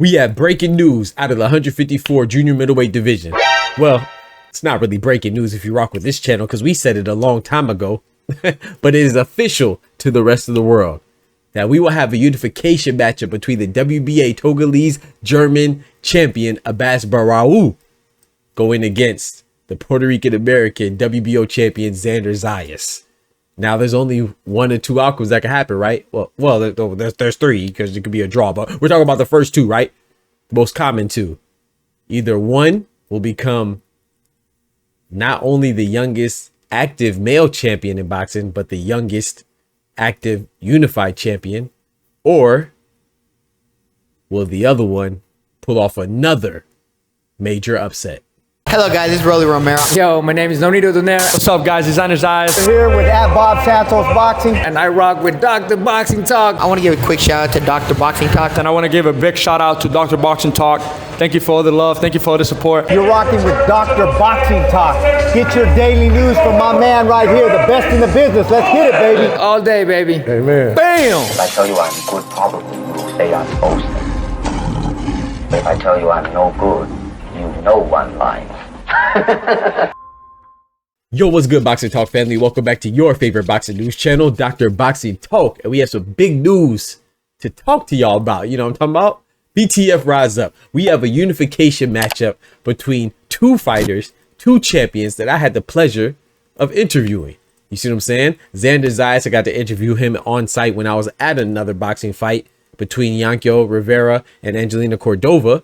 We have breaking news out of the 154 junior middleweight division. Well, it's not really breaking news if you rock with this channel because we said it a long time ago, but it is official to the rest of the world that we will have a unification matchup between the WBA Togolese German champion Abass Baraou going against the Puerto Rican American WBO champion Xander Zayas. Now there's only one or two outcomes that can happen, right? Well, there's three because it could be a draw, but we're talking about the first two, right? Most common two. Either one will become not only the youngest active male champion in boxing, but the youngest active unified champion, or will the other one pull off another major upset? Hello guys, this is Rolly Romero. Yo, my name is Nonito Donaire. What's up guys, it's Xander Zayas. Here with Bob Santos Boxing. And I rock with Dr. Boxing Talk. I want to give a quick shout out to Dr. Boxing Talk. And I want to give a big shout out to Dr. Boxing Talk. Thank you for all the love, thank you for all the support. You're rocking with Dr. Boxing Talk. Get your daily news from my man right here, the best in the business. Let's get it, baby. All day, baby. Amen. Bam! If I tell you I'm good, probably you'll say I'm boasting. But if I tell you I'm no good, you know one line. Yo, what's good, Boxing Talk family? Welcome back to your favorite boxing news channel, Dr. Boxing Talk. And we have some big news to talk to y'all about. You know what I'm talking about? BTF Rise Up. We have a unification matchup between two fighters, two champions that I had the pleasure of interviewing. You see what I'm saying? Xander Zayas, I got to interview him on site when I was at another boxing fight between Yanko Rivera and Angelina Cordova.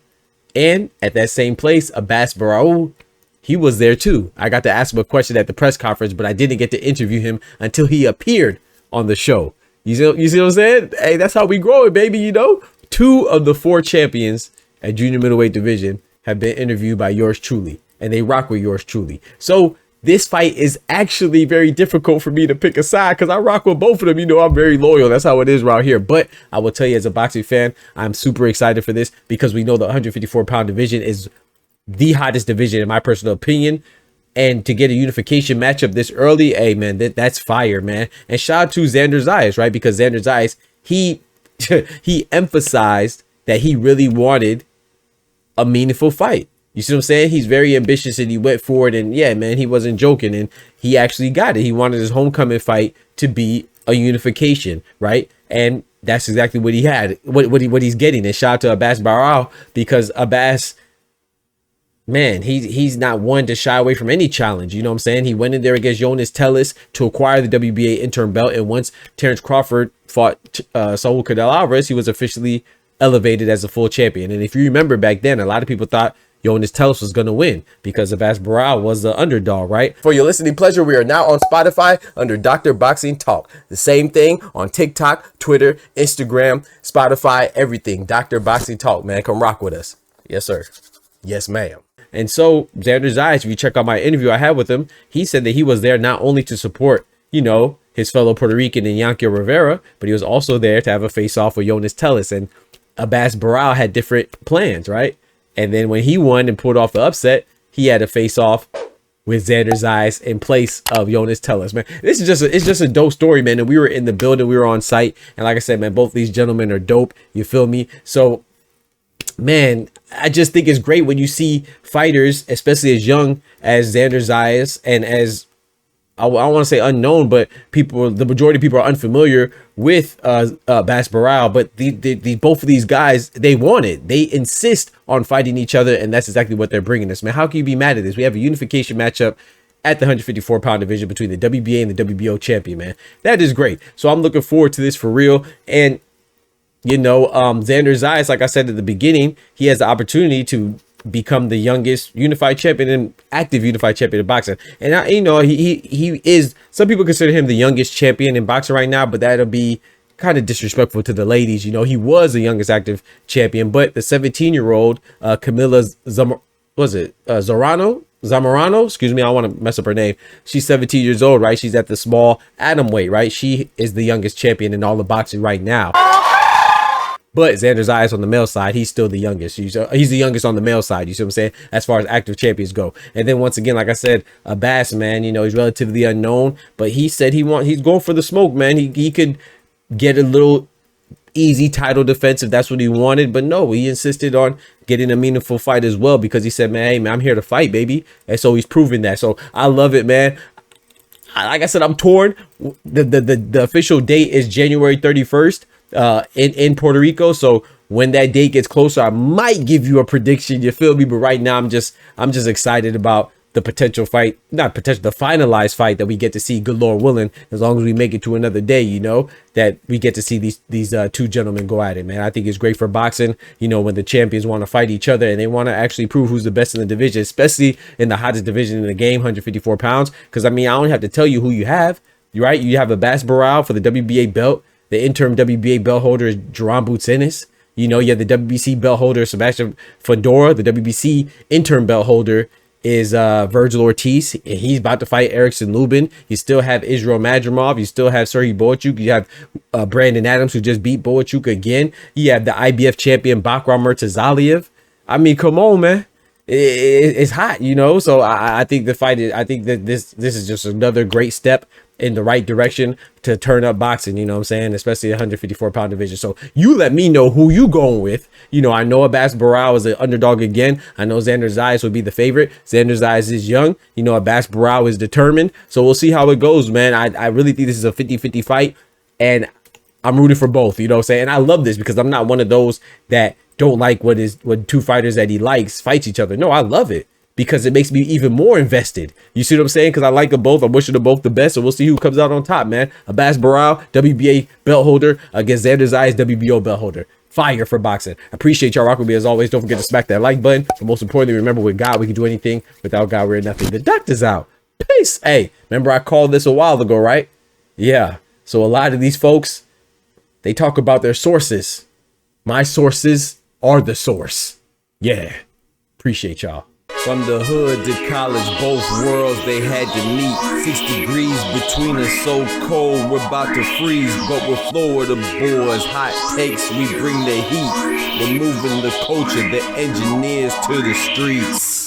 And at that same place, Abass Baraou, he was there too. I got to ask him a question at the press conference, but I didn't get to interview him until he appeared on the show. You see what I'm saying? Hey, that's how we grow it, baby. You know, 2 of the 4 champions at junior middleweight division have been interviewed by yours truly, and they rock with yours truly. So this fight is actually very difficult for me to pick a side because I rock with both of them. You know, I'm very loyal. That's how it is around here. But I will tell you, as a boxing fan, I'm super excited for this because we know the 154-pound division is the hottest division in my personal opinion, and to get a unification matchup this early, hey man, that's fire, man. And shout out to Xander Zayas, right? Because Xander Zayas, he emphasized that he really wanted a meaningful fight. You see what I'm saying? He's very ambitious and he went for it, and yeah, man, he wasn't joking, and he actually got it. He wanted his homecoming fight to be a unification, right? And that's exactly what he had, what he's getting. And shout out to Abass Baraou, because Abass, man, he's not one to shy away from any challenge. You know what I'm saying? He went in there against Jonas Tellis to acquire the WBA interim belt. And once Terrence Crawford fought Saul Canelo Alvarez, he was officially elevated as a full champion. And if you remember back then, a lot of people thought Jonas Tellis was going to win because Abass Baraou was the underdog, right? For your listening pleasure, we are now on Spotify under Dr. Boxing Talk. The same thing on TikTok, Twitter, Instagram, Spotify, everything. Dr. Boxing Talk, man. Come rock with us. Yes, sir. Yes, ma'am. And so Xander Zayas, if you check out my interview I had with him, he said that he was there not only to support, you know, his fellow Puerto Rican and Yanko Rivera, but he was also there to have a face-off with Jonas Tellis. And Abass Baraou had different plans, right? And then when he won and pulled off the upset, he had a face-off with Xander Zayas in place of Jonas Tellis, man. This is it's just a dope story, man. And we were in the building, we were on site, and like I said, man, both these gentlemen are dope. You feel me? So, man, I just think it's great when you see fighters, especially as young as Xander Zayas, and as I don't want to say unknown, but the majority of people are unfamiliar with Abass Baraou. But both of these guys, they want it. They insist on fighting each other, and that's exactly what they're bringing us, man. How can you be mad at this? We have a unification matchup at the 154-pound division between the WBA and the WBO champion, man. That is great. So I'm looking forward to this for real. And you know, Xander Zayas, like I said at the beginning, he has the opportunity to become the youngest unified champion and active unified champion in boxing. And you know, he is, some people consider him the youngest champion in boxing right now, but that'll be kind of disrespectful to the ladies. You know, he was the youngest active champion, but the 17-year-old Camila Zamorano, excuse me, I don't want to mess up her name. She's 17 years old, right? She's at the small atom weight, right? She is the youngest champion in all of boxing right now. But Xander Zayas on the male side, he's still the youngest. He's the youngest on the male side, you see what I'm saying, as far as active champions go. And then once again, like I said, Abass, man, you know, he's relatively unknown, but he said he's going for the smoke, man. He could get a little easy title defense if that's what he wanted. But no, he insisted on getting a meaningful fight as well, because he said, man, hey, man, I'm here to fight, baby. And so he's proven that. So I love it, man. Like I said, I'm torn. The official date is January 31st in Puerto Rico. So when that date gets closer, I might give you a prediction. You feel me? But right now, I'm just excited about the potential fight, not potential, the finalized fight that we get to see, good Lord willing, as long as we make it to another day, you know, that we get to see these two gentlemen go at it, man. I think it's great for boxing, you know, when the champions want to fight each other and they want to actually prove who's the best in the division, especially in the hottest division in the game, 154 pounds. Because, I mean, I don't have to tell you who you have, right? You have Abass Baraou for the WBA belt. The interim WBA belt holder is Jerome Boutsinis. You know, you have the WBC belt holder, Sebastian Fedora. The WBC interim belt holder is Virgil Ortiz, and he's about to fight Erickson Lubin. You still have Israel Madrimov. You still have Sergey Boachuk. You have Brandon Adams, who just beat Boachuk again. You have the IBF champion Bakram Murtazaliev. I mean, come on, man. It's hot, you know. So I think the fight is, I think that this is just another great step in the right direction to turn up boxing, you know what I'm saying, especially the 154-pound division. So you let me know who you going with. You know, I know Abass Baraou is an underdog again. I know Xander Zayas would be the favorite. Xander Zayas is young. You know, Abass Baraou is determined. So we'll see how it goes, man. I really think this is a 50-50 fight, and I'm rooting for both, you know what I'm saying? And I love this because I'm not one of those that don't like when two fighters that he likes fight each other. No, I love it, because it makes me even more invested. You see what I'm saying? Because I like them both. I'm wishing them both the best. So we'll see who comes out on top, man. Abass Baraou, WBA belt holder, against Xander Zayas, WBO belt holder. Fire for boxing. I appreciate y'all rocking with me as always. Don't forget to smack that like button. But most importantly, remember, with God, we can do anything. Without God, we're nothing. The doctor's out. Peace. Hey, remember I called this a while ago, right? Yeah. So a lot of these folks, they talk about their sources. My sources are the source. Yeah. Appreciate y'all. From the hood to college, both worlds they had to meet. 6 degrees between us, so cold we're about to freeze. But we're Florida boys, hot takes, we bring the heat. We're moving the culture, the engineers to the streets.